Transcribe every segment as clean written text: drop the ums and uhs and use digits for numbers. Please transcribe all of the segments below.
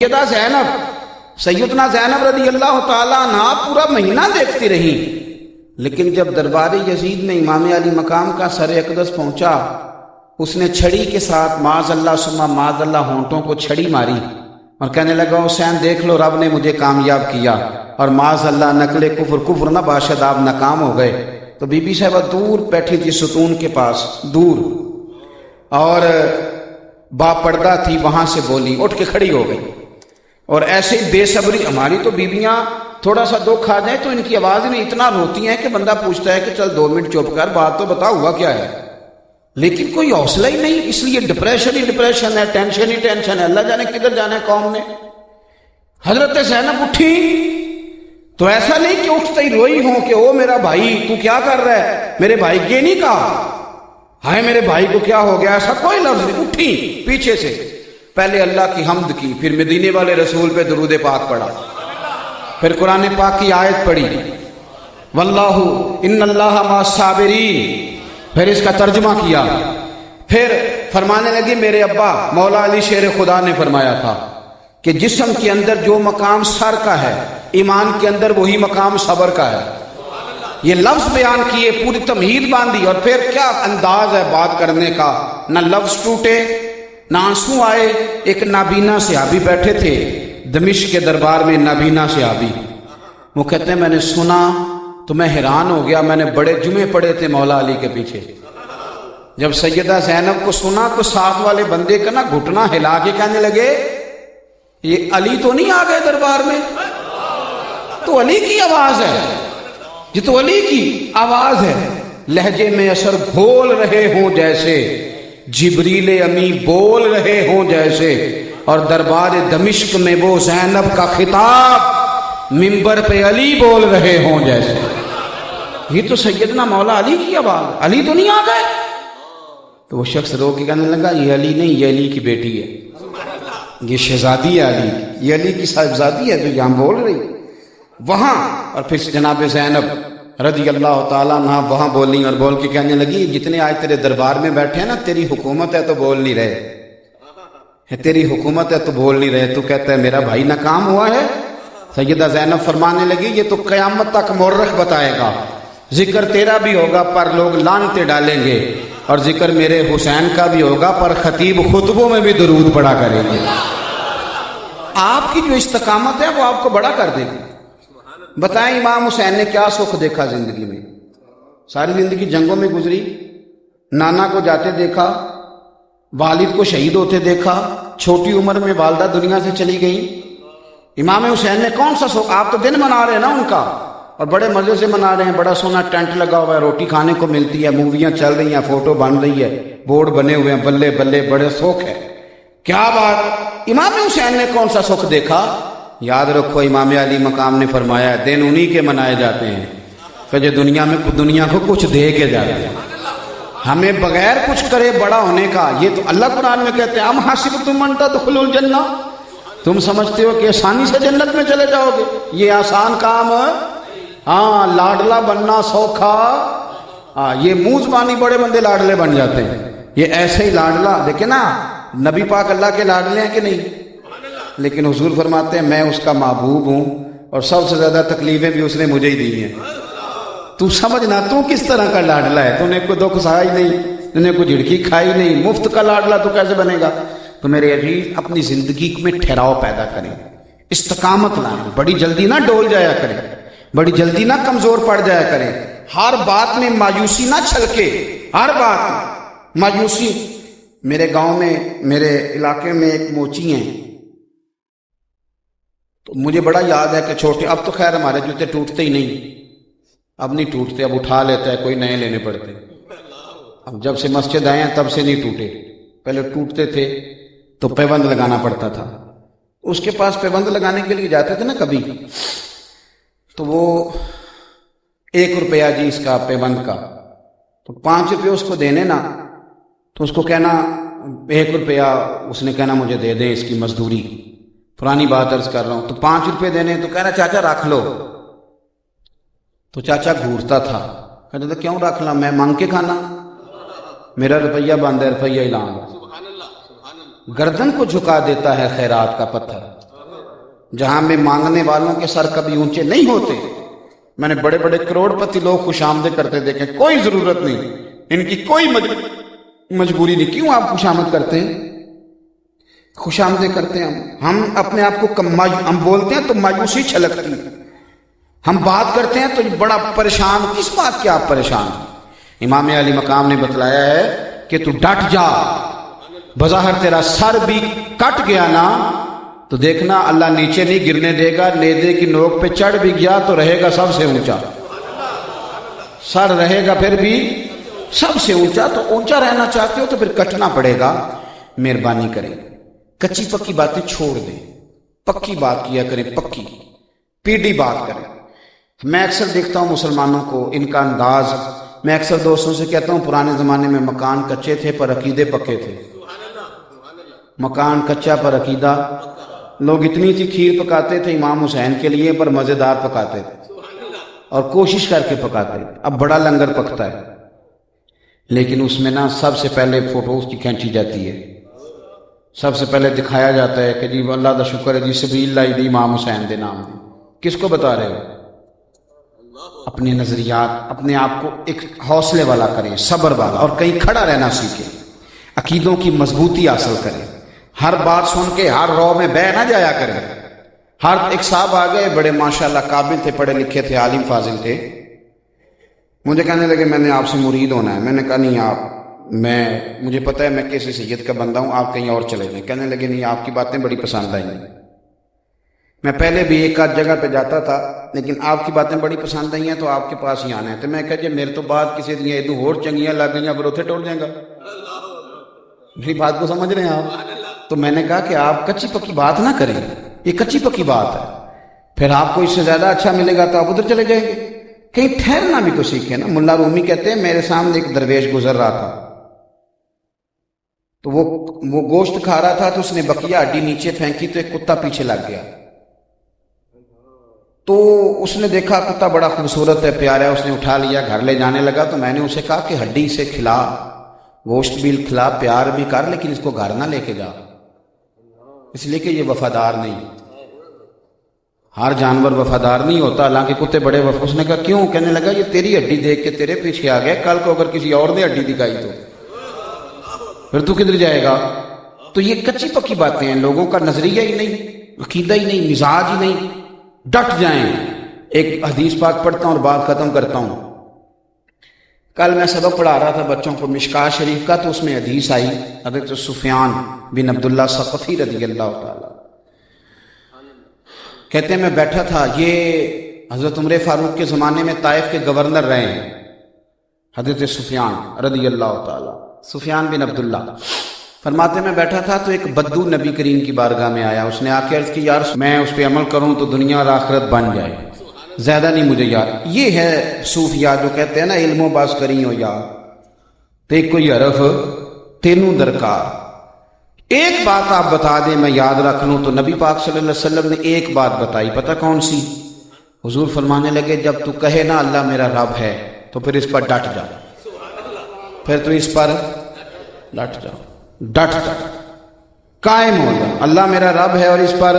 سیدہ زینب سیدنا زینب رضی اللہ تعالیٰ عنہ پورا مہینہ دیکھتی رہی، لیکن جب دربار یزید میں امام علی مقام کا سر اقدس پہنچا، اس نے چھڑی کے ساتھ معاذ اللہ ثم معاذ اللہ ہونٹوں کو چھڑی ماری اور کہنے لگا حسین دیکھ لو رب نے مجھے کامیاب کیا، اور معاذ اللہ نقل کفر نہ باشد آپ ناکام ہو گئے۔ تو بی بی صاحبہ دور بیٹھی تھی ستون کے پاس دور، اور با پردہ تھی، وہاں سے بولی، اٹھ کے کھڑی ہو گئی۔ اور ایسے بے صبری، ہماری تو بیویاں تھوڑا سا دکھ آ جائے تو ان کی آواز میں اتنا روتی ہیں کہ بندہ پوچھتا ہے کہ چل 2 منٹ چپ کر، بات تو بتا ہوا کیا ہے، لیکن کوئی حوصلہ ہی نہیں، اس لیے ڈپریشن ہی ڈپریشن ہے، ٹینشن ہی ٹینشن ہے، اللہ جانے کدھر جانا ہے قوم نے۔ حضرت زینب اٹھی تو ایسا نہیں کہ اٹھتے ہی روئی ہوں کہ او میرا بھائی تو کیا کر رہا ہے، میرے بھائی یہ نہیں کہا ہائے میرے بھائی کو کیا ہو گیا، ایسا کوئی لفظ نہیں۔ اٹھی پیچھے سے پہلے اللہ کی حمد کی، پھر مدینے والے رسول پہ درود پاک پڑھا، پھر قرآن پاک کی آیت پڑھی واللہ ان اللہ مع الصابرین، پھر اس کا ترجمہ کیا، پھر فرمانے لگی میرے ابا مولا علی شیر خدا نے فرمایا تھا کہ جسم کے اندر جو مقام سر کا ہے، ایمان کے اندر وہی مقام صبر کا ہے۔ یہ لفظ بیان کیے، پوری تمہید باندھی، اور پھر کیا انداز ہے بات کرنے کا، نہ لفظ ٹوٹے نہ آنسو آئے۔ ایک نابینا صحابی بیٹھے تھے دمشق کے دربار میں، نابینا صحابی، وہ کہتے ہیں میں نے سنا تو میں حیران ہو گیا، میں نے بڑے جمعے پڑھے تھے مولا علی کے پیچھے، جب سیدہ زینب کو سنا تو ساتھ والے بندے کا نا گھٹنا ہلا کے کہنے لگے یہ علی تو نہیں آ گئے دربار میں، تو علی کی آواز ہے، یہ تو علی کی آواز ہے۔ لہجے میں اثر گھول رہے ہوں جیسے، جبریل امی بول رہے ہوں جیسے، اور دربار دمشق میں وہ زینب کا خطاب منبر پہ علی بول رہے ہوں جیسے۔ یہ تو سیدنا مولا علی کی آواز، علی تو نہیں آ گئے۔ تو وہ شخص رو کے کہنے لگا یہ علی نہیں، یہ علی کی بیٹی ہے، یہ شہزادی ہے علی، یہ علی کی صاحبزادی ہے جو یہاں بول رہی وہاں۔ اور پھر جناب زینب رضی اللہ تعالیٰ عنہ وہاں بولی، اور بول کے کہنے لگی جتنے آج تیرے دربار میں بیٹھے ہیں نا، تیری حکومت ہے تو بول نہیں رہے، تیری حکومت ہے تو بول نہیں رہے، تو کہتا ہے میرا بھائی ناکام ہوا ہے۔ سیدہ زینب فرمانے لگی یہ تو قیامت تک مورخ بتائے گا، ذکر تیرا بھی ہوگا پر لوگ لعنتیں ڈالیں گے، اور ذکر میرے حسین کا بھی ہوگا پر خطیب خطبوں میں بھی درود پڑھا کریں گے۔ آپ کی جو استقامت ہے وہ آپ کو بڑا کر دے گی۔ بتائیں امام حسین نے کیا سکھ دیکھا زندگی میں، ساری زندگی جنگوں میں گزری، نانا کو جاتے دیکھا، والد کو شہید ہوتے دیکھا، چھوٹی عمر میں والدہ دنیا سے چلی گئی۔ امام حسین نے کون سا سکھ، آپ تو دن منا رہے ہیں نا ان کا، اور بڑے مزے سے منا رہے ہیں، بڑا سونا ٹینٹ لگا ہوا ہے، روٹی کھانے کو ملتی ہے، موویاں چل رہی ہیں، فوٹو بن رہی ہے، بورڈ بنے ہوئے ہیں، بلے بلے بڑے سکھ ہے، کیا بات۔ امام حسین نے کون سا سکھ دیکھا؟ یاد رکھو امام علی مقام نے فرمایا ہے دن انہی کے منائے جاتے ہیں کہ جو دنیا کو کچھ دے کے جاتے ہیں، ہمیں بغیر کچھ کرے بڑا ہونے کا۔ یہ تو اللہ قرآن میں کہتے ہیں ام حسبتم ان تدخلوا الجنہ، تم سمجھتے ہو کہ آسانی سے جنت میں چلے جاؤ گے، یہ آسان کام ہے؟ ہاں، لاڈلا بننا سوکھا، ہاں یہ منہ زبانی بڑے بندے لاڈلے بن جاتے ہیں، یہ ایسے ہی لاڈلا دیکھیں نا، نبی پاک اللہ کے لاڈلے ہیں کہ نہیں؟ لیکن حضور فرماتے ہیں میں اس کا محبوب ہوں، اور سب سے زیادہ تکلیفیں بھی اس نے مجھے ہی دی ہیں۔ تو سمجھنا تو کس طرح کا لاڈلا ہے، تو نے کوئی دکھ سہا ہی نہیں، تو نے کوئی جھڑکی کھائی نہیں، مفت کا لاڈلا تو کیسے بنے گا؟ تو میرے عزیز اپنی زندگی میں ٹھہراؤ پیدا کریں، استقامت لائیں، بڑی جلدی نہ ڈول جایا کریں، بڑی جلدی نہ کمزور پڑ جایا کریں، ہر بات میں مایوسی نہ چھلکے، ہر بات مایوسی۔ میرے گاؤں میں، میرے علاقے میں ایک موچی ہیں، تو مجھے بڑا یاد ہے کہ چھوٹے، اب تو خیر ہمارے جوتے ٹوٹتے ہی نہیں، اب نہیں ٹوٹتے، اب اٹھا لیتا ہے کوئی، نئے لینے پڑتے، اب جب سے مسجد آئے ہیں تب سے نہیں ٹوٹے، پہلے ٹوٹتے تھے تو پیوند لگانا پڑتا تھا، اس کے پاس پیوند لگانے کے لیے جاتے تھے نا کبھی، تو وہ 1 روپیہ جی اس کا پیوند کا، تو 5 روپے اس کو دینے نا، تو اس کو کہنا 1 روپیہ، اس نے کہنا مجھے دے دیں اس کی مزدوری، پرانی بات عرض کر رہا ہوں، تو 5 روپے دینے، تو کہنا چاچا رکھ لو، تو چاچا گھورتا تھا، کہتا تھا کیوں رکھ لا، میں مانگ کے کھانا، میرا روپیہ بند ہے، روپیہ اعلان۔ گردن کو جھکا دیتا ہے خیرات کا پتھر، جہاں میں مانگنے والوں کے سر کبھی اونچے نہیں ہوتے. میں نے بڑے بڑے کروڑپتی لوگ خوش آمدید کرتے دیکھے، کوئی ضرورت نہیں، ان کی کوئی مجبوری نہیں. کیوں آپ خوش آمد کرتے ہیں؟ خوش آمدید کرتے ہیں ہم اپنے آپ کو ہم بولتے ہیں تو مایوسی چھلکتی ہے، ہم بات کرتے ہیں تو بڑا پریشان. کس بات کے آپ پریشان؟ امام علی مقام نے بتلایا ہے کہ تو ڈٹ جا، بظاہر تیرا سر بھی کٹ گیا نا تو دیکھنا اللہ نیچے نہیں گرنے دے گا، نیزے کی نوک پہ چڑھ بھی گیا تو رہے گا سب سے اونچا، سر رہے گا پھر بھی سب سے اونچا. تو اونچا رہنا چاہتے ہو تو پھر کٹنا پڑے گا. مہربانی کریں، کچی پکی باتیں چھوڑ دیں، پکی بات کیا کریں، پکی پیڑھی بات کریں. میں اکثر دیکھتا ہوں مسلمانوں کو، ان کا انداز، میں اکثر دوستوں سے کہتا ہوں پرانے زمانے میں مکان کچے تھے پر عقیدے پکے تھے. مکان کچا پر عقیدہ. لوگ اتنی سی کھیر پکاتے تھے امام حسین کے لیے پر مزیدار پکاتے تھے اور کوشش کر کے پکاتے تھے. اب بڑا لنگر پکتا ہے لیکن اس میں نا سب سے پہلے فوٹو اس کی کھینچی جاتی ہے، سب سے پہلے دکھایا جاتا ہے کہ جی اللہ دا شکر ہے جی سبیل لائی دی امام حسین دے نام دی. کس کو بتا رہے ہو؟ اپنے نظریات، اپنے آپ کو ایک حوصلے والا کریں، صبر والا، اور کہیں کھڑا رہنا سیکھیں، عقیدوں کی مضبوطی حاصل کریں. ہر بات سن کے ہر رو میں بہ نہ جایا کریں. ہر ایک صاحب آ گئے بڑے ماشاءاللہ قابل تھے، پڑھے لکھے تھے، عالم فاضل تھے، مجھے کہنے لگے میں نے آپ سے مرید ہونا ہے. میں نے کہا نہیں، مجھے پتہ ہے میں کسی سید کا بندہ ہوں، آپ کہیں اور چلے جائیں. کہنے لگے نہیں، آپ کی باتیں بڑی پسند آئیں. میں پہلے بھی ایک آدھ جگہ پہ جاتا تھا لیکن آپ کی باتیں بڑی پسند آئی ہیں تو آپ کے پاس ہی آنا ہے. تو میں کہا جی میرے تو بات کسی دیا ادو ہور چنگیاں لگ گئیں بروتھے ٹوٹ جائیں گا. میری بات کو سمجھ رہے ہیں آپ؟ تو میں نے کہا کہ آپ کچی پکی بات نہ کریں، یہ کچی پکی بات ہے، پھر آپ کو اس سے زیادہ اچھا ملے گا تو آپ ادھر چلے جائیں گے. کہیں ٹھہرنا بھی تو سیکھیں نا. ملا رومی کہتے ہیں میرے سامنے ایک درویش گزر رہا تھا تو وہ گوشت کھا رہا تھا تو اس نے بقیہ ہڈی نیچے پھینکی تو ایک کتا پیچھے لگ گیا. تو اس نے دیکھا کتا بڑا خوبصورت ہے، پیارا ہے، اس نے اٹھا لیا، گھر لے جانے لگا. تو میں نے اسے کہا کہ ہڈی سے کھلا، گوشت بھی کھلا، پیار بھی کر، لیکن اس کو گھر نہ لے کے جا، اس لیے کہ یہ وفادار نہیں. ہر جانور وفادار نہیں ہوتا، حالانکہ کتے بڑے اس نے کہا کیوں؟ کہنے لگا یہ تیری ہڈی دیکھ کے تیرے پیچھے آ گیا، کل کو اگر کسی اور نے ہڈی دکھائی تو پھر تو کدھر جائے گا؟ تو یہ کچی پکی باتیں ہیں، لوگوں کا نظریہ ہی نہیں، عقیدہ ہی نہیں، مزاج ہی نہیں. ڈٹ جائیں. ایک حدیث پاک پڑھتا ہوں اور بات ختم کرتا ہوں. کل میں سبق پڑھا رہا تھا بچوں کو مشکاۃ شریف کا، تو اس میں حدیث آئی حضرت سفیان بن عبداللہ ثقفی رضی اللہ تعالی، کہتے ہیں میں بیٹھا تھا، یہ حضرت عمر فاروق کے زمانے میں طائف کے گورنر رہے ہیں حضرت سفیان رضی اللہ تعالی، سفیان بن عبداللہ. فرماتے میں بیٹھا تھا تو ایک بدو نبی کریم کی بارگاہ میں آیا. اس نے آ کے عرض کی یار میں اس پہ عمل کروں تو دنیا اور آخرت بن جائے، زیادہ نہیں مجھے یار. یہ ہے صوفیاء جو کہتے ہیں نا علم و باز کری ہو یار تے کوئی حرف تینوں درکار. ایک بات آپ بتا دیں میں یاد رکھ لوں. تو نبی پاک صلی اللہ علیہ وسلم نے ایک بات بتائی، پتہ کون سی؟ حضور فرمانے لگے جب تو کہے نا اللہ میرا رب ہے تو پھر اس پر ڈٹ جا، پھر تو اس پر ڈٹ جاؤ، ڈٹ جا، قائم ہو جا. اللہ میرا رب ہے اور اس پر.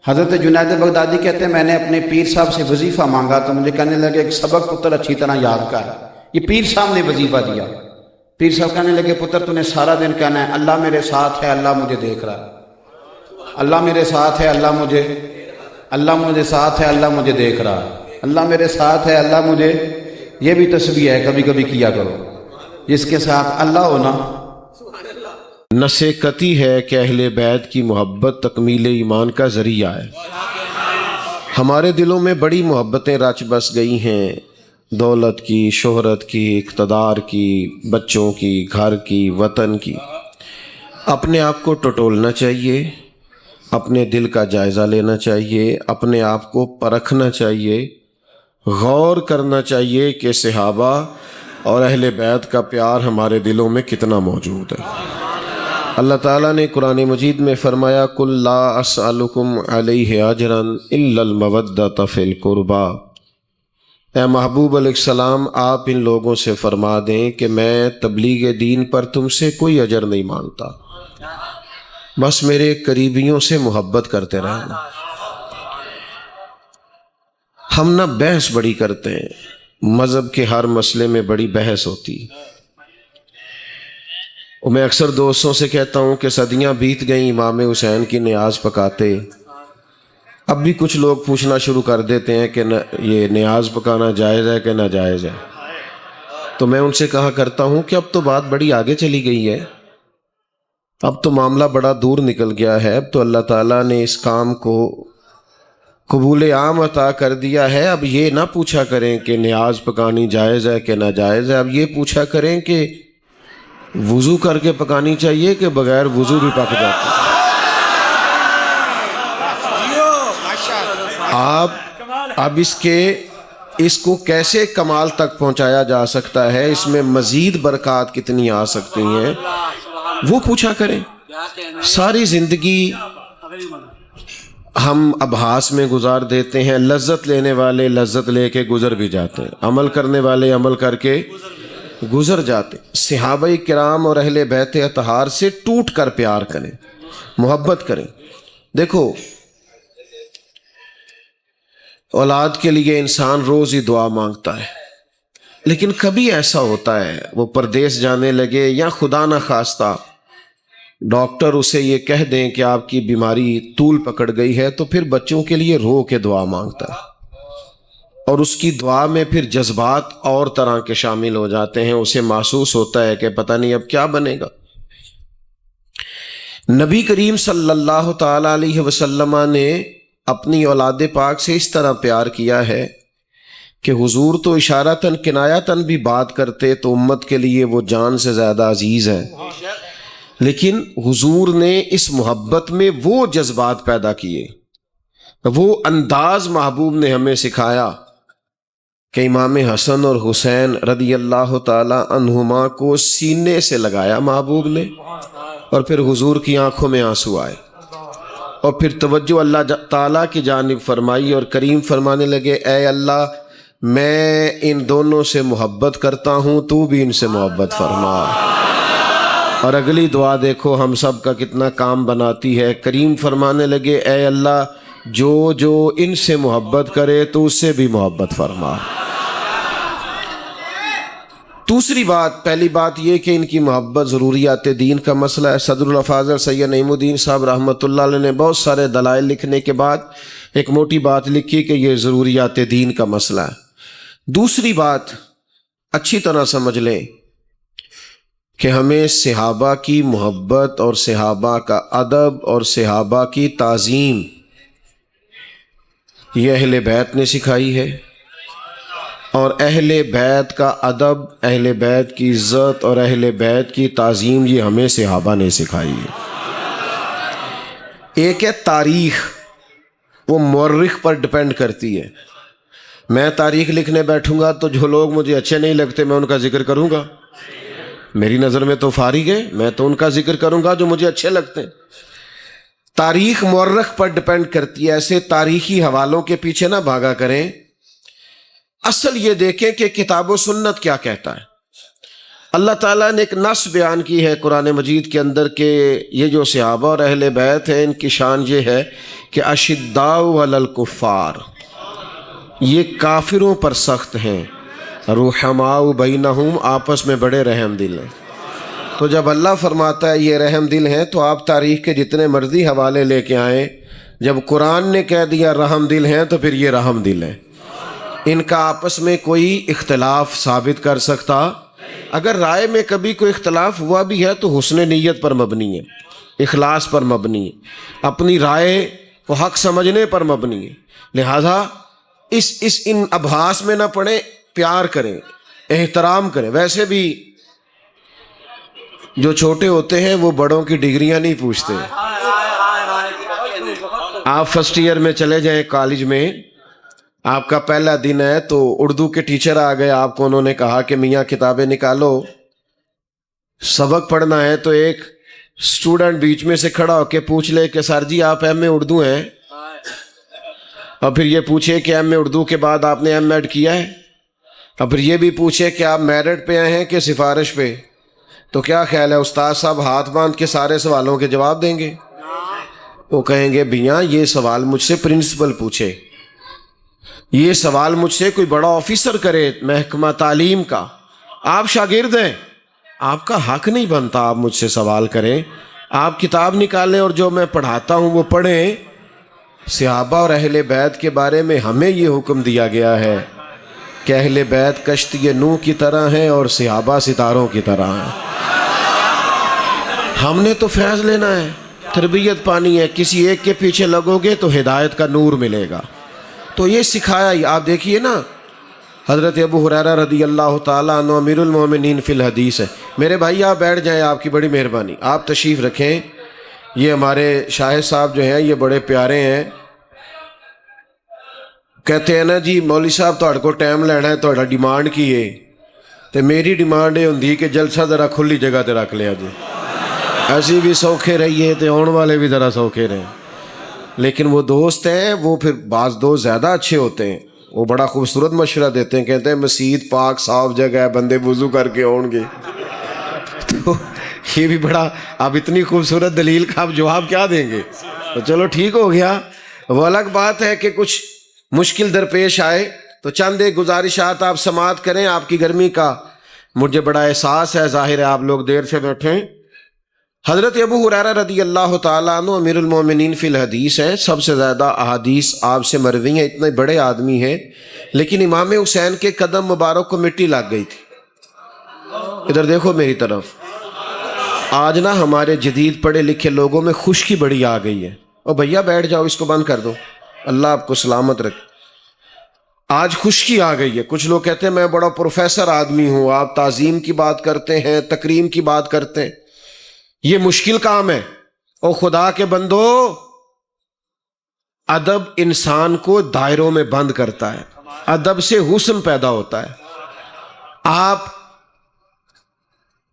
حضرت جنید بغدادی کہتے ہیں میں نے اپنے پیر صاحب سے وظیفہ مانگا تو مجھے کہنے لگے ایک سبق پتر اچھی طرح یاد کر. یہ پیر صاحب نے وظیفہ دیا. پیر صاحب کہنے لگے پتر تو نے سارا دن کہنا ہے اللہ میرے ساتھ ہے، اللہ مجھے دیکھ رہا ہے، اللہ میرے ساتھ ہے، اللہ مجھے ساتھ ہے، اللہ مجھے دیکھ رہا ہے، اللہ میرے ساتھ ہے، اللہ مجھے. یہ بھی تسبیح ہے، کبھی کبھی کیا کرو جس کے ساتھ اللہ ہونا. نص قطعی ہے کہ اہل بیت کی محبت تکمیل ایمان کا ذریعہ ہے. ہمارے دلوں میں بڑی محبتیں رچ بس گئی ہیں، دولت کی، شہرت کی، اقتدار کی، بچوں کی، گھر کی، وطن کی. اپنے آپ کو ٹٹولنا چاہیے، اپنے دل کا جائزہ لینا چاہیے، اپنے آپ کو پرکھنا چاہیے، غور کرنا چاہیے کہ صحابہ اور اہل بیت کا پیار ہمارے دلوں میں کتنا موجود ہے. اللہ تعالیٰ نے قرآن مجید میں فرمایا قُل لَا أَسْأَلُكُمْ عَلَيْهِ أَجْرًا إِلَّا الْمَوَدَّةَ فِي الْقُرْبَى. اے محبوب علیہ السلام آپ ان لوگوں سے فرما دیں کہ میں تبلیغ دین پر تم سے کوئی اجر نہیں مانگتا، بس میرے قریبیوں سے محبت کرتے رہنا۔ ہم نہ بحث بڑی کرتے ہیں، مذہب کے ہر مسئلے میں بڑی بحث ہوتی۔ اور میں اکثر دوستوں سے کہتا ہوں کہ صدیاں بیت گئیں امام حسین کی نیاز پکاتے، اب بھی کچھ لوگ پوچھنا شروع کر دیتے ہیں کہ یہ نیاز پکانا جائز ہے کہ ناجائز ہے۔ تو میں ان سے کہا کرتا ہوں کہ اب تو بات بڑی آگے چلی گئی ہے، اب تو معاملہ بڑا دور نکل گیا ہے، اب تو اللہ تعالیٰ نے اس کام کو قبول عام عطا کر دیا ہے۔ اب یہ نہ پوچھا کریں کہ نیاز پکانی جائز ہے کہ ناجائز ہے، اب یہ پوچھا کریں کہ وضو کر کے پکانی چاہیے کہ بغیر وضو بھی پک جاتی ہے۔ اب اس کو کیسے کمال تک پہنچایا جا سکتا ہے، اس میں مزید برکات کتنی آ سکتی ہیں، وہ پوچھا کریں۔ ساری زندگی ہم ابحاث میں گزار دیتے ہیں، لذت لینے والے لذت لے کے گزر بھی جاتے ہیں، عمل کرنے والے عمل کر کے گزر جاتے ہیں۔ صحابہ کرام اور اہل بیت اطہار سے ٹوٹ کر پیار کریں، محبت کریں۔ دیکھو، اولاد کے لیے انسان روز ہی دعا مانگتا ہے، لیکن کبھی ایسا ہوتا ہے وہ پردیس جانے لگے یا خدا نہ خواستہ ڈاکٹر اسے یہ کہہ دیں کہ آپ کی بیماری طول پکڑ گئی ہے، تو پھر بچوں کے لیے رو کے دعا مانگتا ہے، اور اس کی دعا میں پھر جذبات اور طرح کے شامل ہو جاتے ہیں، اسے محسوس ہوتا ہے کہ پتہ نہیں اب کیا بنے گا۔ نبی کریم صلی اللہ تعالی علیہ وسلم نے اپنی اولاد پاک سے اس طرح پیار کیا ہے کہ حضور تو اشارتاً کنایتاً بھی بات کرتے تو امت کے لیے وہ جان سے زیادہ عزیز ہے، لیکن حضور نے اس محبت میں وہ جذبات پیدا کیے، وہ انداز محبوب نے ہمیں سکھایا کہ امام حسن اور حسین رضی اللہ تعالی عنہما کو سینے سے لگایا محبوب نے، اور پھر حضور کی آنکھوں میں آنسو آئے، اور پھر توجہ اللہ تعالیٰ کی جانب فرمائی اور کریم فرمانے لگے، اے اللہ میں ان دونوں سے محبت کرتا ہوں، تو بھی ان سے محبت فرما۔ اور اگلی دعا دیکھو ہم سب کا کتنا کام بناتی ہے، کریم فرمانے لگے، اے اللہ جو ان سے محبت کرے تو اس سے بھی محبت فرما۔ دوسری بات، پہلی بات یہ کہ ان کی محبت ضروریات دین کا مسئلہ ہے۔ صدر الافاضل سید نعیم الدین صاحب رحمۃ اللہ علیہ نے بہت سارے دلائل لکھنے کے بعد ایک موٹی بات لکھی کہ یہ ضروریات دین کا مسئلہ ہے۔ دوسری بات اچھی طرح سمجھ لیں کہ ہمیں صحابہ کی محبت اور صحابہ کا ادب اور صحابہ کی تعظیم یہ اہل بیت نے سکھائی ہے، اور اہل بیت کا ادب، اہل بیت کی عزت اور اہل بیت کی تعظیم یہ ہمیں صحابہ نے سکھائی ہے۔ ایک ہے تاریخ، وہ مورخ پر ڈپینڈ کرتی ہے۔ میں تاریخ لکھنے بیٹھوں گا تو جو لوگ مجھے اچھے نہیں لگتے میں ان کا ذکر کروں گا، میری نظر میں تو فارغ ہے، میں تو ان کا ذکر کروں گا جو مجھے اچھے لگتے ہیں۔ تاریخ مورخ پر ڈپینڈ کرتی ہے، ایسے تاریخی حوالوں کے پیچھے نہ بھاگا کریں، اصل یہ دیکھیں کہ کتاب و سنت کیا کہتا ہے۔ اللہ تعالیٰ نے ایک نص بیان کی ہے قرآن مجید کے اندر کہ یہ جو صحابہ اور اہل بیت ہیں ان کی شان یہ ہے کہ اشداء علی الکفار، یہ کافروں پر سخت ہیں، رحماء بینہم، آپس میں بڑے رحم دل ہیں۔ تو جب اللہ فرماتا ہے یہ رحم دل ہیں تو آپ تاریخ کے جتنے مرضی حوالے لے کے آئیں، جب قرآن نے کہہ دیا رحم دل ہیں تو پھر یہ رحم دل ہیں۔ ان کا آپس میں کوئی اختلاف ثابت کر سکتا، اگر رائے میں کبھی کوئی اختلاف ہوا بھی ہے تو حسن نیت پر مبنی ہے، اخلاص پر مبنی ہے، اپنی رائے کو حق سمجھنے پر مبنی ہے۔ لہذا ان ابحاث میں نہ پڑیں، پیار کریں، احترام کریں۔ ویسے بھی جو چھوٹے ہوتے ہیں وہ بڑوں کی ڈگریاں نہیں پوچھتے۔ آپ فرسٹ ایئر میں چلے جائیں کالج میں، آپ کا پہلا دن ہے تو اردو کے ٹیچر آ گئے، آپ کو انہوں نے کہا کہ میاں کتابیں نکالو، سبق پڑھنا ہے، تو ایک اسٹوڈنٹ بیچ میں سے کھڑا ہو کے پوچھ لے کہ سر جی آپ ایم اے اردو ہیں، اور پھر یہ پوچھے کہ ایم اے اردو کے بعد آپ نے ایم ایڈ کیا ہے، اور پھر یہ بھی پوچھے کہ آپ میرٹ پہ آئے ہیں کہ سفارش پہ، تو کیا خیال ہے استاد صاحب ہاتھ باندھ کے سارے سوالوں کے جواب دیں گے؟ وہ کہیں گے بھیا یہ سوال مجھ سے پرنسپل پوچھے، یہ سوال مجھ سے کوئی بڑا آفیسر کرے محکمہ تعلیم کا، آپ شاگرد ہیں، آپ کا حق نہیں بنتا آپ مجھ سے سوال کریں، آپ کتاب نکالیں اور جو میں پڑھاتا ہوں وہ پڑھیں۔ صحابہ اور اہل بیت کے بارے میں ہمیں یہ حکم دیا گیا ہے کہ اہل بیت کشتی نوح کی طرح ہیں اور صحابہ ستاروں کی طرح ہیں۔ ہم نے تو فیض لینا ہے، تربیت پانی ہے، کسی ایک کے پیچھے لگو گے تو ہدایت کا نور ملے گا۔ تو یہ سکھایا ہی، آپ دیکھیے نا، حضرت ابو ہریرہ رضی اللہ تعالیٰ عنہ امیر المومنین فی الحدیث ہے۔ میرے بھائی آپ بیٹھ جائیں، آپ کی بڑی مہربانی، آپ تشریف رکھیں۔ یہ ہمارے شاہد صاحب جو ہیں یہ بڑے پیارے ہیں، کہتے ہیں نا جی مولوی صاحب تہاڈے کو ٹائم لینا ہے، تہاڈا ڈیمانڈ کی ہے، تو میری ڈیمانڈ یہ ہوندی کہ جلسہ ذرا کھلی جگہ تے رکھ لیا جی، ایسی بھی سوکھے رہیے تو آن والے بھی ذرا سوکھے رہیں۔ لیکن وہ دوست ہیں، وہ پھر بعض دوست زیادہ اچھے ہوتے ہیں، وہ بڑا خوبصورت مشورہ دیتے ہیں، کہتے ہیں مسجد پاک صاف جگہ ہے، بندے وضو کر کے آؤں گے۔ تو یہ بھی بڑا، اب اتنی خوبصورت دلیل کا آپ جواب کیا دیں گے؟ تو چلو ٹھیک ہو گیا، وہ الگ بات ہے کہ کچھ مشکل درپیش آئے تو چند ایک گزارشات آپ سماعت کریں۔ آپ کی گرمی کا مجھے بڑا احساس ہے، ظاہر ہے آپ لوگ دیر سے بیٹھے ہیں۔ حضرت ابو ہریرہ رضی اللہ تعالیٰ عنہ امیر المومنین فی الحدیث ہیں، سب سے زیادہ احادیث آپ سے مروی ہیں، اتنے بڑے آدمی ہیں، لیکن امام حسین کے قدم مبارک کو مٹی لگ گئی تھی۔ ادھر دیکھو میری طرف، آج نا ہمارے جدید پڑھے لکھے لوگوں میں خشکی بڑی آ گئی ہے۔ او بھیا بیٹھ جاؤ، اس کو بند کر دو، اللہ آپ کو سلامت رکھے۔ آج خشکی آ گئی ہے، کچھ لوگ کہتے ہیں میں بڑا پروفیسر آدمی ہوں، آپ تعظیم کی بات کرتے ہیں، تکریم کی بات کرتے ہیں، یہ مشکل کام ہے۔ او خدا کے بندو، ادب انسان کو دائروں میں بند کرتا ہے، ادب سے حسن پیدا ہوتا ہے۔ آپ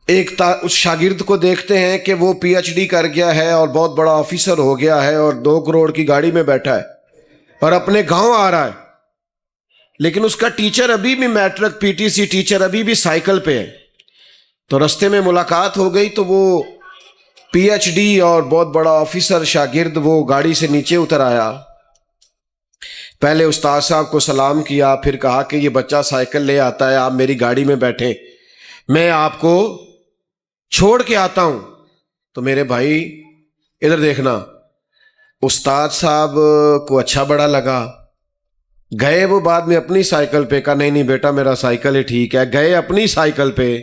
ایک اس شاگرد کو دیکھتے ہیں کہ وہ پی ایچ ڈی کر گیا ہے اور بہت بڑا آفیسر ہو گیا ہے اور 2 کروڑ کی گاڑی میں بیٹھا ہے اور اپنے گاؤں آ رہا ہے، لیکن اس کا ٹیچر ابھی بھی matric P T C teacher ابھی بھی سائیکل پہ ہے۔ تو رستے میں ملاقات ہو گئی تو وہ پی ایچ ڈی اور بہت بڑا آفیسر شاگرد وہ گاڑی سے نیچے اتر آیا، پہلے استاد صاحب کو سلام کیا، پھر کہا کہ یہ بچہ سائیکل لے آتا ہے، آپ میری گاڑی میں بیٹھیں، میں آپ کو چھوڑ کے آتا ہوں۔ تو میرے بھائی ادھر دیکھنا، استاد صاحب کو اچھا بڑا لگا، گئے وہ بعد میں اپنی سائیکل پہ، کہا نہیں بیٹا میرا سائیکل ہی ٹھیک ہے، گئے اپنی سائیکل پہ،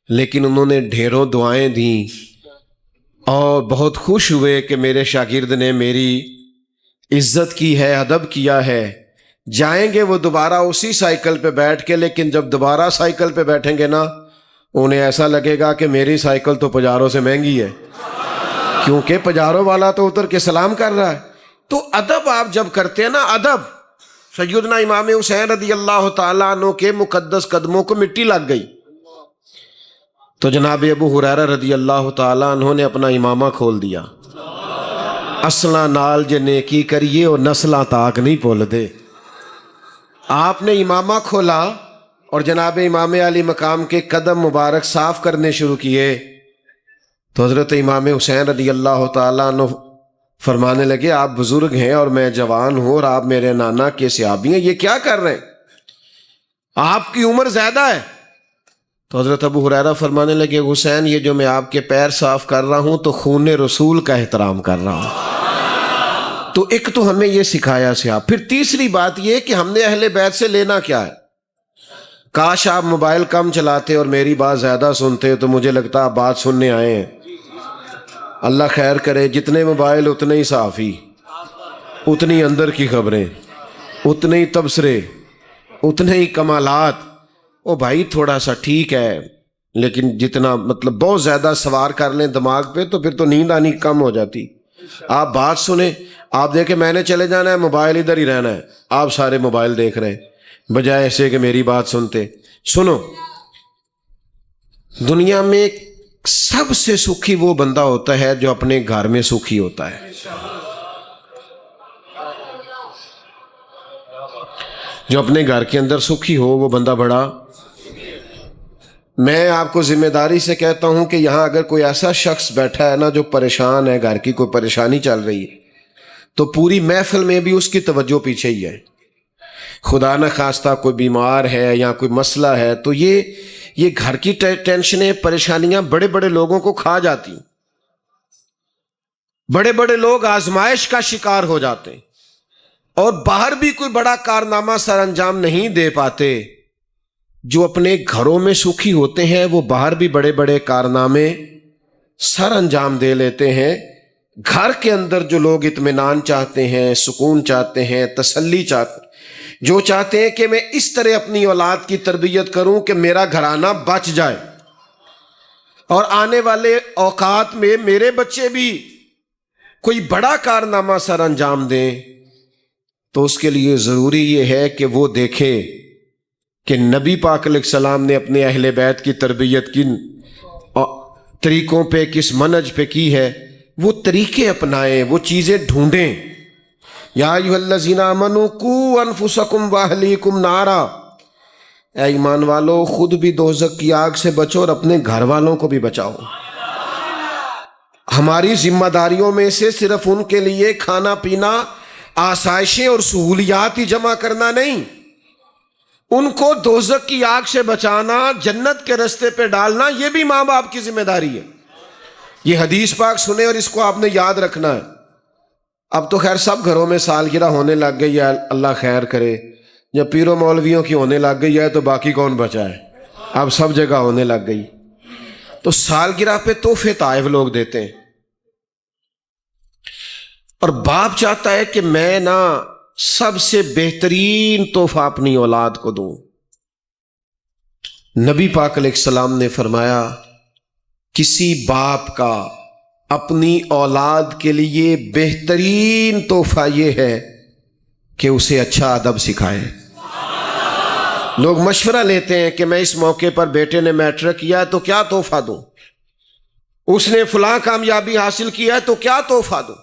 لیکن انہوں نے ڈھیروں دعائیں دیں اور بہت خوش ہوئے کہ میرے شاگرد نے میری عزت کی ہے، ادب کیا ہے۔ جائیں گے وہ دوبارہ اسی سائیکل پہ بیٹھ کے، لیکن جب دوبارہ سائیکل پہ بیٹھیں گے نا، انہیں ایسا لگے گا کہ میری سائیکل تو پجاروں سے مہنگی ہے، کیونکہ پجاروں والا تو اتر کے سلام کر رہا ہے۔ تو ادب آپ جب کرتے ہیں نا، ادب، سیدنا امام حسین رضی اللہ تعالیٰ عنہ کے مقدس قدموں کو مٹی لگ گئی، تو جناب ابو ہریرہ رضی اللہ تعالیٰ عنہ نے اپنا امامہ کھول دیا، اصلاں نال جے نیکی کریے اور نسلاں تاک نہیں بھول دے۔ آپ نے امامہ کھولا اور جناب امام علی مقام کے قدم مبارک صاف کرنے شروع کیے، تو حضرت امام حسین رضی اللہ تعالیٰ عنہ فرمانے لگے آپ بزرگ ہیں اور میں جوان ہوں اور آپ میرے نانا کے صحابی ہیں، یہ کیا کر رہے ہیں، آپ کی عمر زیادہ ہے۔ تو حضرت ابو ہریرہ فرمانے لگے حسین یہ جو میں آپ کے پیر صاف کر رہا ہوں تو خون رسول کا احترام کر رہا ہوں۔ تو ایک تو ہمیں یہ سکھایا صاحب۔ پھر تیسری بات یہ کہ ہم نے اہل بیت سے لینا کیا ہے۔ کاش آپ موبائل کم چلاتے اور میری بات زیادہ سنتے تو مجھے لگتا آپ بات سننے آئے ہیں۔ اللہ خیر کرے، جتنے موبائل اتنے ہی صحافی، اتنی اندر کی خبریں، اتنے ہی تبصرے، اتنے ہی کمالات۔ او بھائی تھوڑا سا ٹھیک ہے، لیکن جتنا مطلب بہت زیادہ سوار کر لیں دماغ پہ تو پھر تو نیند آنی کم ہو جاتی۔ آپ بات سنیں، آپ دیکھیں میں نے چلے جانا ہے، موبائل ادھر ہی رہنا ہے، آپ سارے موبائل دیکھ رہے ہیں بجائے ایسے کہ میری بات سنتے۔ سنو، دنیا میں سب سے سکھی وہ بندہ ہوتا ہے جو اپنے گھر میں سکھی ہوتا ہے۔ جو اپنے گھر کے اندر سکھی ہو وہ بندہ بڑا، میں آپ کو ذمہ داری سے کہتا ہوں کہ یہاں اگر کوئی ایسا شخص بیٹھا ہے نا جو پریشان ہے، گھر کی کوئی پریشانی چل رہی ہے، تو پوری محفل میں بھی اس کی توجہ پیچھے ہی ہے. خدا نہ خواستہ کوئی بیمار ہے یا کوئی مسئلہ ہے تو یہ گھر کی ٹینشنیں، پریشانیاں بڑے بڑے لوگوں کو کھا جاتی ہیں. بڑے بڑے لوگ آزمائش کا شکار ہو جاتے ہیں اور باہر بھی کوئی بڑا کارنامہ سر انجام نہیں دے پاتے. جو اپنے گھروں میں سکھی ہوتے ہیں وہ باہر بھی بڑے بڑے کارنامے سر انجام دے لیتے ہیں. گھر کے اندر جو لوگ اطمینان چاہتے ہیں، سکون چاہتے ہیں، تسلی چاہتے ہیں، جو چاہتے ہیں کہ میں اس طرح اپنی اولاد کی تربیت کروں کہ میرا گھرانہ بچ جائے اور آنے والے اوقات میں میرے بچے بھی کوئی بڑا کارنامہ سر انجام دیں، تو اس کے لیے ضروری یہ ہے کہ وہ دیکھے کہ نبی پاک علیہ السلام نے اپنے اہل بیت کی تربیت کن طریقوں پہ، کس منہج پہ کی ہے، وہ طریقے اپنائیں، وہ چیزیں ڈھونڈیں. یا ایھا الذین آمنوا قوا انفسکم واہلیکم نارا، اے ایمان والو خود بھی دوزخ کی آگ سے بچو اور اپنے گھر والوں کو بھی بچاؤ. ہماری ذمہ داریوں میں سے صرف ان کے لیے کھانا پینا، آسائشیں اور سہولیات ہی جمع کرنا نہیں، ان کو دوزخ کی آگ سے بچانا، جنت کے رستے پہ ڈالنا، یہ بھی ماں باپ کی ذمہ داری ہے. یہ حدیث پاک سنیں اور اس کو آپ نے یاد رکھنا ہے. اب تو خیر سب گھروں میں سالگرہ ہونے لگ گئی ہے، اللہ خیر کرے. جب پیروں مولویوں کی ہونے لگ گئی ہے تو باقی کون بچا ہے؟ اب سب جگہ ہونے لگ گئی. تو سالگرہ پہ تحفے تحائف لوگ دیتے ہیں، اور باپ چاہتا ہے کہ میں نا سب سے بہترین تحفہ اپنی اولاد کو دوں. نبی پاک علیہ السلام نے فرمایا کسی باپ کا اپنی اولاد کے لیے بہترین تحفہ یہ ہے کہ اسے اچھا ادب سکھائے. لوگ مشورہ لیتے ہیں کہ میں اس موقع پر بیٹے نے میٹرک کیا تو کیا تحفہ دوں، اس نے فلاں کامیابی حاصل کیا تو کیا تحفہ دوں.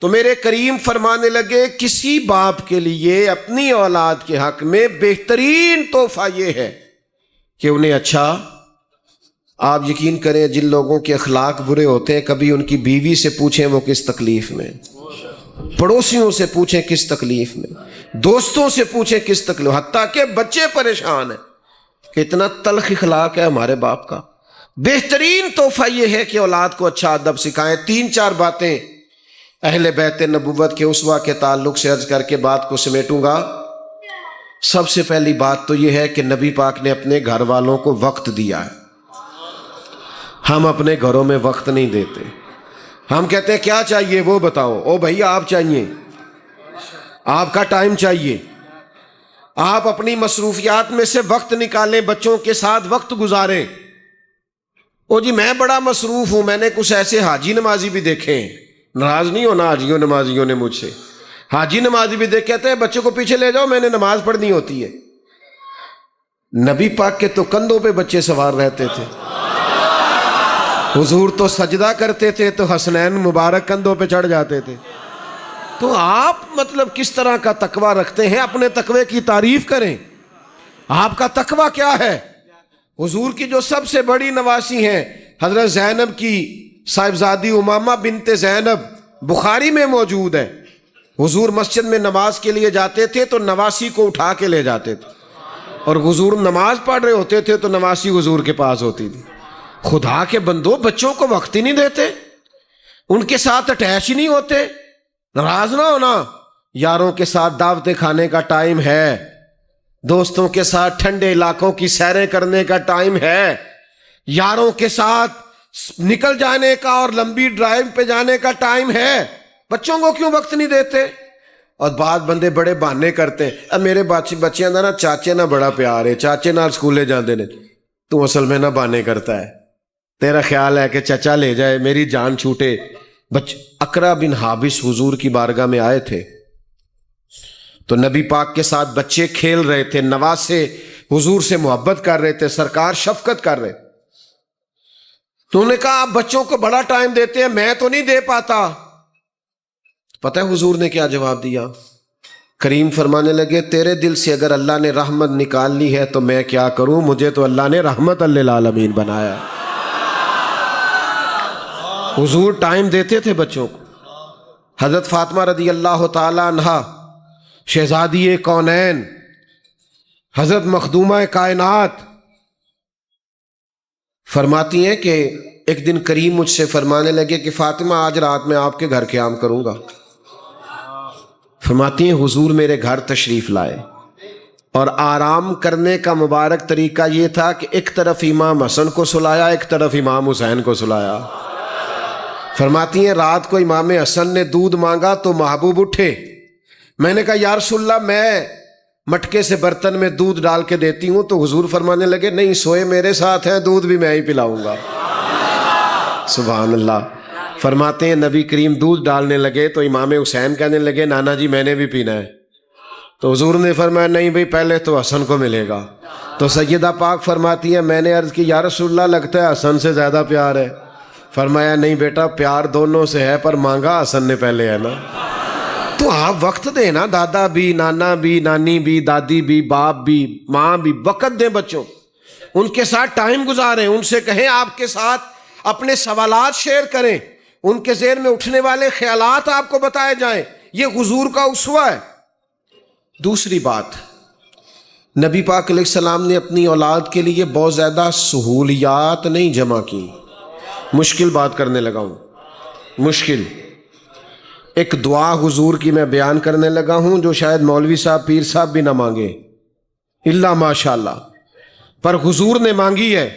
تو میرے کریم فرمانے لگے کسی باپ کے لیے اپنی اولاد کے حق میں بہترین تحفہ یہ ہے کہ انہیں اچھا. آپ یقین کریں جن لوگوں کے اخلاق برے ہوتے ہیں، کبھی ان کی بیوی سے پوچھیں وہ کس تکلیف میں، پڑوسیوں سے پوچھیں کس تکلیف میں، دوستوں سے پوچھیں کس تکلیف، حتیٰ کہ بچے پریشان ہیں کہ اتنا تلخ اخلاق ہے ہمارے باپ کا. بہترین تحفہ یہ ہے کہ اولاد کو اچھا ادب سکھائیں. 3-4 باتیں اہل بیت نبوت کے اسوہ کے تعلق سے عرض کر کے بات کو سمیٹوں گا. سب سے پہلی بات تو یہ ہے کہ نبی پاک نے اپنے گھر والوں کو وقت دیا ہے. ہم اپنے گھروں میں وقت نہیں دیتے. ہم کہتے ہیں کیا چاہیے وہ بتاؤ. او بھائی آپ چاہیے، آپ کا ٹائم چاہیے، آپ اپنی مصروفیات میں سے وقت نکالیں، بچوں کے ساتھ وقت گزاریں. او جی میں بڑا مصروف ہوں، میں نے کچھ ایسے حاجی نمازی بھی دیکھے ہیں، ناراض نہیں ہونا حاجیوں نمازیوں نے مجھ سے. حاجی نمازی بھی دیکھ کہتے ہیں بچوں کو پیچھے لے جاؤ میں نے نماز پڑھنی ہوتی ہے. نبی پاک کے تو کندھوں پہ بچے سوار رہتے تھے. حضور تو سجدہ کرتے تھے تو حسنین مبارک کندھوں پہ چڑھ جاتے تھے. تو آپ مطلب کس طرح کا تقوی رکھتے ہیں؟ اپنے تقوی کی تعریف کریں. آپ کا تقوی کیا ہے؟ حضور کی جو سب سے بڑی نواسی ہیں حضرت زینب کی صاحبزادی امامہ بنت زینب، بخاری میں موجود ہے. حضور مسجد میں نماز کے لیے جاتے تھے تو نواسی کو اٹھا کے لے جاتے تھے، اور حضور نماز پڑھ رہے ہوتے تھے تو نواسی حضور کے پاس ہوتی تھی. خدا کے بندو بچوں کو وقت ہی نہیں دیتے، ان کے ساتھ اٹیچ ہی نہیں ہوتے. ناراض نہ ہونا، یاروں کے ساتھ دعوتیں کھانے کا ٹائم ہے، دوستوں کے ساتھ ٹھنڈے علاقوں کی سیریں کرنے کا ٹائم ہے، یاروں کے ساتھ نکل جانے کا اور لمبی ڈرائیو پہ جانے کا ٹائم ہے. بچوں کو کیوں وقت نہیں دیتے؟ اور بعض بندے بڑے بہانے کرتے ہیں، اب میرے بچیاں دا نا چاچے نہ بڑا پیار ہے، چاچے نال سکولے جاندے نے. تو اصل میں نہ بہانے کرتا ہے، تیرا خیال ہے کہ چچا لے جائے میری جان چھوٹے. اقرا بن حابس حضور کی بارگاہ میں آئے تھے تو نبی پاک کے ساتھ بچے کھیل رہے تھے، نواسے حضور سے محبت کر رہے تھے، سرکار شفقت کر رہے. تو انہوں نے کہا آپ بچوں کو بڑا ٹائم دیتے ہیں، میں تو نہیں دے پاتا. پتہ ہے حضور نے کیا جواب دیا؟ کریم فرمانے لگے تیرے دل سے اگر اللہ نے رحمت نکال لی ہے تو میں کیا کروں، مجھے تو اللہ نے رحمت للعالمین بنایا ہے۔ حضور ٹائم دیتے تھے بچوں کو۔ حضرت فاطمہ رضی اللہ تعالی عنہا شہزادی کونین، حضرت مخدومہ کائنات، فرماتی ہیں کہ ایک دن کریم مجھ سے فرمانے لگے کہ فاطمہ آج رات میں آپ کے گھر قیام کروں گا۔ فرماتی ہیں حضور میرے گھر تشریف لائے، اور آرام کرنے کا مبارک طریقہ یہ تھا کہ ایک طرف امام حسن کو سلایا، ایک طرف امام حسین کو سلایا۔ فرماتی ہیں رات کو امام حسن نے دودھ مانگا تو محبوب اٹھے، میں نے کہا یا رسول اللہ میں مٹکے سے برتن میں دودھ ڈال کے دیتی ہوں، تو حضور فرمانے لگے نہیں، سوئے میرے ساتھ ہیں، دودھ بھی میں ہی پلاؤں گا۔ سبحان اللہ۔ فرماتے ہیں نبی کریم دودھ ڈالنے لگے تو امام حسین کہنے لگے نانا جی میں نے بھی پینا ہے، تو حضور نے فرمایا نہیں بھئی پہلے تو حسن کو ملے گا۔ تو سیدہ پاک فرماتی ہیں میں نے عرض کی یا رسول اللہ لگتا ہے حسن سے زیادہ پیار ہے۔ فرمایا نہیں بیٹا پیار دونوں سے ہے، پر مانگا حسن نے پہلے ہے نا۔ تو آپ وقت دیں نا، دادا بھی، نانا بھی، نانی بھی، دادی بھی، باپ بھی، ماں بھی، وقت دیں بچوں، ان کے ساتھ ٹائم گزاریں، ان سے کہیں آپ کے ساتھ اپنے سوالات شیئر کریں، ان کے ذہن میں اٹھنے والے خیالات آپ کو بتائے جائیں، یہ حضور کا اسوہ ہے۔ دوسری بات، نبی پاک علیہ السلام نے اپنی اولاد کے لیے بہت زیادہ سہولیات نہیں جمع کی۔ مشکل بات کرنے لگا ہوں، مشکل ایک دعا حضور کی میں بیان کرنے لگا ہوں جو شاید مولوی صاحب پیر صاحب بھی نہ مانگے الا ماشاءاللہ، پر حضور نے مانگی ہے۔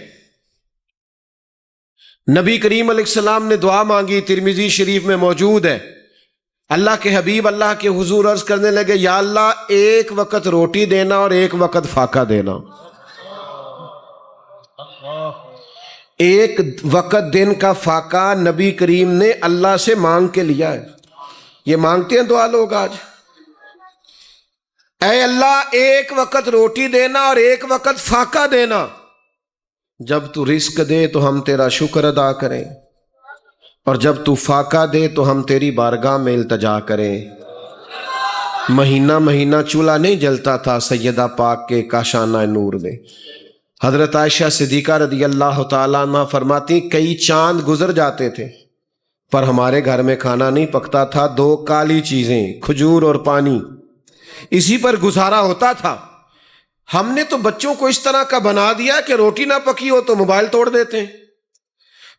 نبی کریم علیہ السلام نے دعا مانگی، ترمذی شریف میں موجود ہے۔ اللہ کے حبیب اللہ کے حضور عرض کرنے لگے یا اللہ ایک وقت روٹی دینا اور ایک وقت فاقہ دینا، ایک وقت دن کا فاقہ نبی کریم نے اللہ سے مانگ کے لیا ہے۔ یہ مانگتے ہیں دعا لوگ آج، اے اللہ ایک وقت روٹی دینا اور ایک وقت فاقہ دینا، جب تو رزق دے تو ہم تیرا شکر ادا کریں، اور جب تو فاقہ دے تو ہم تیری بارگاہ میں التجا کریں۔ مہینہ مہینہ چولہا نہیں جلتا تھا سیدہ پاک کے کاشانہ نور میں۔ حضرت عائشہ صدیقہ رضی اللہ تعالیٰ عنہ فرماتی کئی چاند گزر جاتے تھے پر ہمارے گھر میں کھانا نہیں پکتا تھا، دو کالی چیزیں کھجور اور پانی، اسی پر گزارا ہوتا تھا۔ ہم نے تو بچوں کو اس طرح کا بنا دیا کہ روٹی نہ پکی ہو تو موبائل توڑ دیتے ہیں،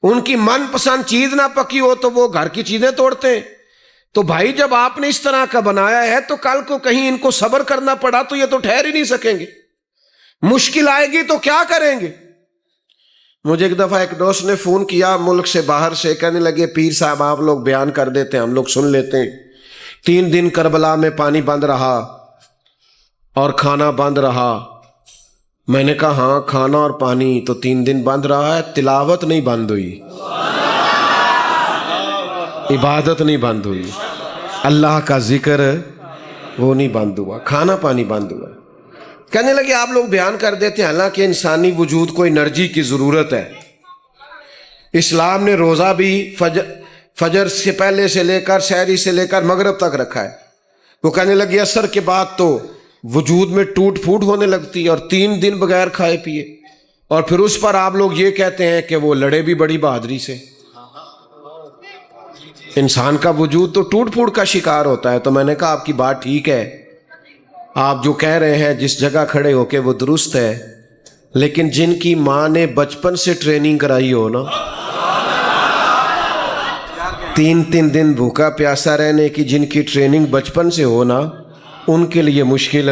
ان کی من پسند چیز نہ پکی ہو تو وہ گھر کی چیزیں توڑتے ہیں۔ تو بھائی جب آپ نے اس طرح کا بنایا ہے تو کل کو کہیں ان کو صبر کرنا پڑا تو یہ تو ٹھہر ہی نہیں سکیں گے، مشکل آئے گی تو کیا کریں گے۔ مجھے ایک دفعہ ایک دوست نے فون کیا ملک سے باہر سے، کہنے لگے پیر صاحب آپ لوگ بیان کر دیتے ہیں ہم لوگ سن لیتے ہیں، 3 دن کربلا میں پانی بند رہا اور کھانا بند رہا۔ میں نے کہا ہاں کھانا اور پانی تو 3 دن بند رہا ہے، تلاوت نہیں بند ہوئی، عبادت نہیں بند ہوئی، اللہ کا ذکر وہ نہیں بند ہوا، کھانا پانی بند ہوا۔ کہنے لگے آپ لوگ بیان کر دیتے ہیں حالانکہ انسانی وجود کو انرجی کی ضرورت ہے۔ اسلام نے روزہ بھی فجر سے پہلے سے لے کر سحری سے لے کر مغرب تک رکھا ہے۔ وہ کہنے لگے عصر کے بعد تو وجود میں ٹوٹ پھوٹ ہونے لگتی ہے، اور 3 دن بغیر کھائے پیے، اور پھر اس پر آپ لوگ یہ کہتے ہیں کہ وہ لڑے بھی بڑی بہادری سے۔ انسان کا وجود تو ٹوٹ پھوٹ کا شکار ہوتا ہے۔ تو میں نے کہا آپ کی بات ٹھیک ہے، آپ جو کہہ رہے ہیں جس جگہ کھڑے ہو کے وہ درست ہے، لیکن جن کی ماں نے بچپن سے ٹریننگ کرائی ہو نا، 3 دن بھوکا پیاسا رہنے کی جن کی ٹریننگ بچپن سے ہو نا، ان کے لیے مشکل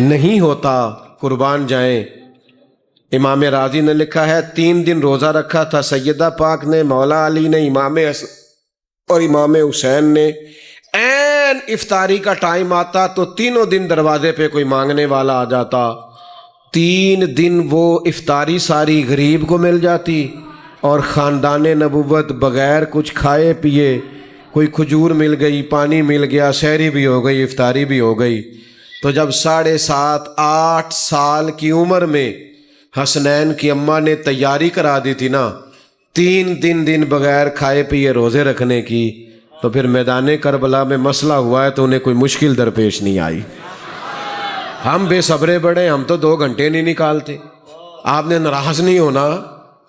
نہیں ہوتا، قربان جائیں۔ امام راضی نے لکھا ہے 3 دن روزہ رکھا تھا سیدہ پاک نے، مولا علی نے، امام حسن اور امام حسین نے، این افطاری کا ٹائم آتا تو تینوں دن دروازے پہ کوئی مانگنے والا آ جاتا، 3 دن وہ افطاری ساری غریب کو مل جاتی، اور خاندان نبوت بغیر کچھ کھائے پیے، کوئی کھجور مل گئی، پانی مل گیا، سحری بھی ہو گئی، افطاری بھی ہو گئی۔ تو جب 7.5 8 سال کی عمر میں حسنین کی اماں نے تیاری کرا دی تھی نا، 3 دن بغیر کھائے پیے روزے رکھنے کی، تو پھر میدان کربلا میں مسئلہ ہوا ہے تو انہیں کوئی مشکل درپیش نہیں آئی. ہم بے صبرے بڑے، ہم تو 2 گھنٹے نہیں نکالتے. آپ نے ناراض نہیں ہونا،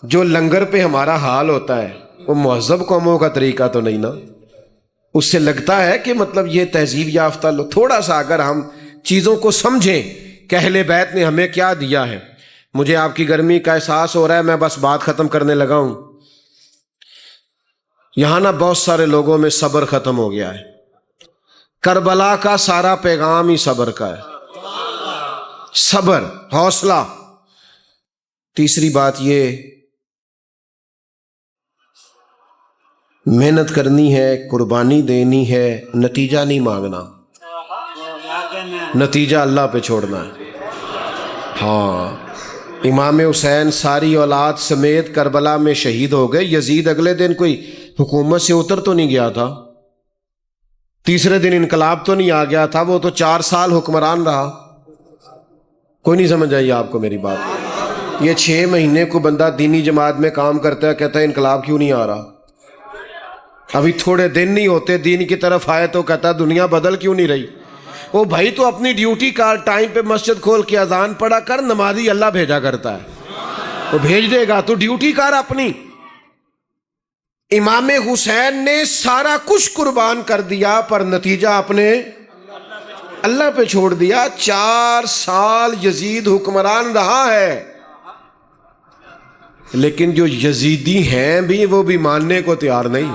جو لنگر پہ ہمارا حال ہوتا ہے وہ مہذب قوموں کا طریقہ تو نہیں نا. اس سے لگتا ہے کہ مطلب یہ تہذیب یافتہ لوگ. تھوڑا سا اگر ہم چیزوں کو سمجھیں کہ اہل بیت نے ہمیں کیا دیا ہے. مجھے آپ کی گرمی کا احساس ہو رہا ہے، میں بس بات ختم کرنے لگا ہوں. یہاں نا بہت سارے لوگوں میں صبر ختم ہو گیا ہے. کربلا کا سارا پیغام ہی صبر کا ہے. صبر، حوصلہ. تیسری بات یہ، محنت کرنی ہے، قربانی دینی ہے، نتیجہ نہیں مانگنا، نتیجہ اللہ پہ چھوڑنا ہے. ہاں، امام حسین ساری اولاد سمیت کربلا میں شہید ہو گئے. یزید اگلے دن کوئی حکومت سے اتر تو نہیں گیا تھا، تیسرے دن انقلاب تو نہیں آ گیا تھا، وہ تو 4 سال حکمران رہا. کوئی نہیں سمجھ آئی آپ کو میری بات؟ یہ 6 مہینے کو بندہ دینی جماعت میں کام کرتا ہے، کہتا ہے انقلاب کیوں نہیں آ رہا. ابھی تھوڑے دن نہیں ہوتے دین کی طرف آئے تو کہتا ہے دنیا بدل کیوں نہیں رہی. وہ بھائی تو اپنی ڈیوٹی کا ٹائم پہ مسجد کھول کے اذان پڑھا کر، نمازی اللہ بھیجا کرتا ہے، وہ بھیج دے گا. تو ڈیوٹی کر اپنی. امام حسین نے سارا کچھ قربان کر دیا پر نتیجہ اپنے اللہ پہ چھوڑ دیا. 4 سال یزید حکمران رہا ہے، لیکن جو یزیدی ہیں بھی وہ بھی ماننے کو تیار نہیں.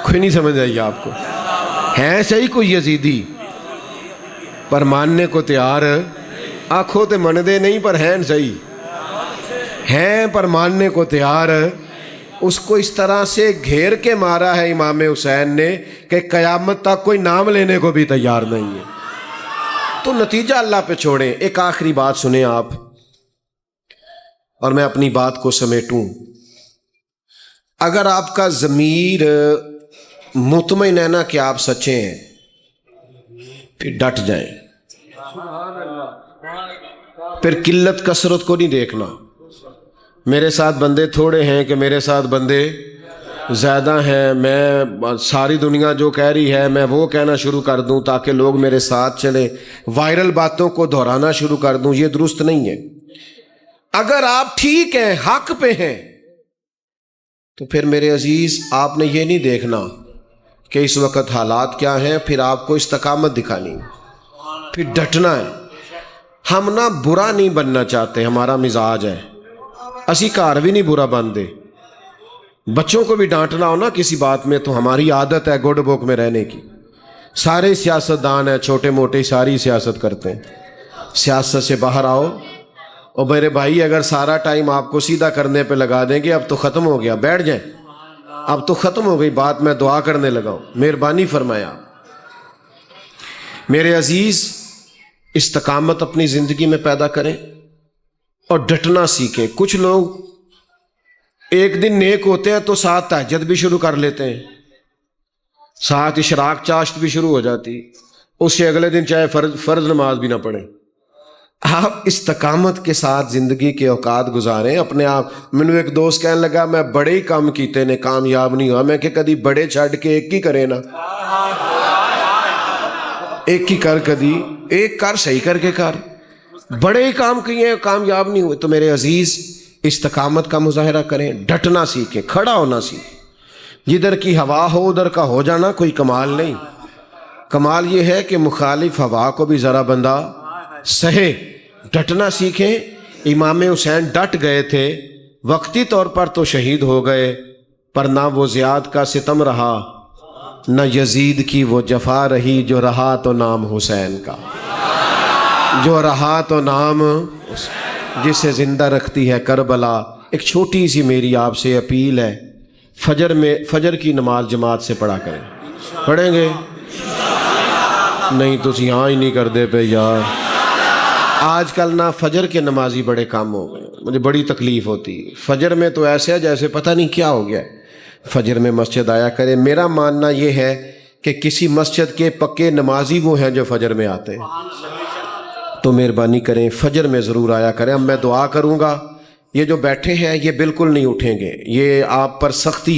کوئی نہیں سمجھ آئی آپ کو؟ ہیں صحیح کوئی یزیدی پر ماننے کو تیار، آنکھوں تے من دے نہیں پر ہیں صحیح، ہیں پر ماننے کو تیار. اس کو اس طرح سے گھیر کے مارا ہے امام حسین نے کہ قیامت تک کوئی نام لینے کو بھی تیار نہیں ہے. تو نتیجہ اللہ پہ چھوڑیں. ایک آخری بات سنیں آپ، اور میں اپنی بات کو سمیٹوں. اگر آپ کا ضمیر مطمئن ہے نا کہ آپ سچے ہیں، پھر ڈٹ جائیں. پھر قلت کثرت کو نہیں دیکھنا. میرے ساتھ بندے تھوڑے ہیں کہ میرے ساتھ بندے زیادہ ہیں، میں ساری دنیا جو کہہ رہی ہے میں وہ کہنا شروع کر دوں تاکہ لوگ میرے ساتھ چلیں، وائرل باتوں کو دہرانا شروع کر دوں، یہ درست نہیں ہے. اگر آپ ٹھیک ہیں، حق پہ ہیں، تو پھر میرے عزیز آپ نے یہ نہیں دیکھنا کہ اس وقت حالات کیا ہیں، پھر آپ کو استقامت دکھانی، پھر ڈٹنا ہے. ہم نہ برا نہیں بننا چاہتے، ہمارا مزاج ہے، اسی کار بھی نہیں برا بنتے. بچوں کو بھی ڈانٹنا ہو نا کسی بات میں تو ہماری عادت ہے گڈ بک میں رہنے کی. سارے سیاستدان ہیں، چھوٹے موٹے ساری سیاست کرتے ہیں. سیاست سے باہر آؤ. اور میرے بھائی اگر سارا ٹائم آپ کو سیدھا کرنے پہ لگا دیں گے، اب تو ختم ہو گیا، بیٹھ جائیں، اب تو ختم ہو گئی بات. میں دعا کرنے لگا ہوں، مہربانی فرمایا. میرے عزیز، استقامت اپنی زندگی میں پیدا کریں اور ڈٹنا سیکھیں. کچھ لوگ ایک دن نیک ہوتے ہیں تو ساتھ تہجد بھی شروع کر لیتے ہیں، ساتھ اشراق چاشت بھی شروع ہو جاتی، اس سے اگلے دن چاہے فرض نماز بھی نہ پڑھیں. آپ استقامت کے ساتھ زندگی کے اوقات گزاریں. اپنے آپ مینوں ایک دوست کہنے لگا میں بڑے ہی کام کیتے نے کامیاب نہیں ہوا. میں کہ کدی بڑے چھڈ کے ایک ہی کرے نا، ایک ہی کر، کدی ایک کر، صحیح کر کے کر. بڑے ہی کام کیے ہیں، کامیاب نہیں ہوئے. تو میرے عزیز، استقامت کا مظاہرہ کریں، ڈٹنا سیکھیں، کھڑا ہونا سیکھیں. جدھر کی ہوا ہو ادھر کا ہو جانا کوئی کمال نہیں. کمال یہ ہے کہ مخالف ہوا کو بھی ذرا بندہ سہے. ڈٹنا سیکھیں. امام حسین ڈٹ گئے تھے، وقتی طور پر تو شہید ہو گئے، پر نہ وہ زیاد کا ستم رہا، نہ یزید کی وہ جفا رہی. جو رہا تو نام حسین کا، جو رہا تو نام جسے زندہ رکھتی ہے کربلا. ایک چھوٹی سی میری آپ سے اپیل ہے، فجر کی نماز جماعت سے پڑھا کریں. پڑھیں گے؟ نہیں تو یہاں ہی نہیں کر دے پہ یار. آج کل نا فجر کے نمازی بڑے کام ہو گئے، مجھے بڑی تکلیف ہوتی. فجر میں تو ایسے ہے جیسے پتہ نہیں کیا ہو گیا. فجر میں مسجد آیا کرے. میرا ماننا یہ ہے کہ کسی مسجد کے پکے نمازی وہ ہیں جو فجر میں آتے ہیں، تو مہربانی کریں فجر میں ضرور آیا کریں. اب میں دعا کروں گا، یہ جو بیٹھے ہیں یہ بالکل نہیں اٹھیں گے، یہ آپ پر سختی